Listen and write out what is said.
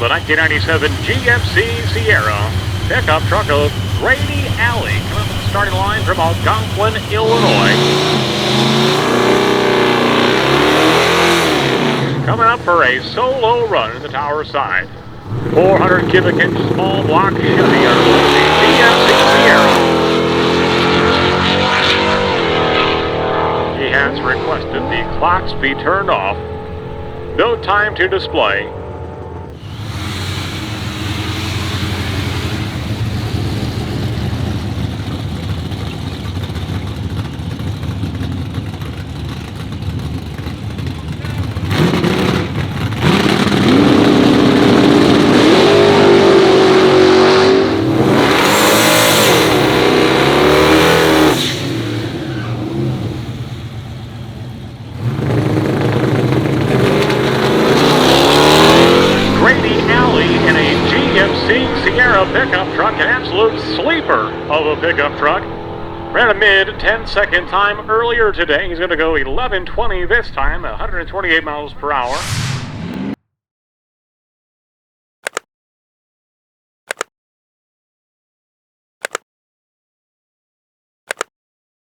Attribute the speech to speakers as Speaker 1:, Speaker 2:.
Speaker 1: the 1997 GMC Sierra pickup truck of Grady Alley. Coming from the starting line from Algonquin, Illinois. Coming up for a solo run in the tower side. 400 cubic inch small block Chevy or the GMC Sierra. He has requested the clocks be turned off. No time to display. GMC Sierra pickup truck, an absolute sleeper of a pickup truck. Ran a mid 10-second time earlier today. He's going to go 11:20 this time, 128 miles per hour.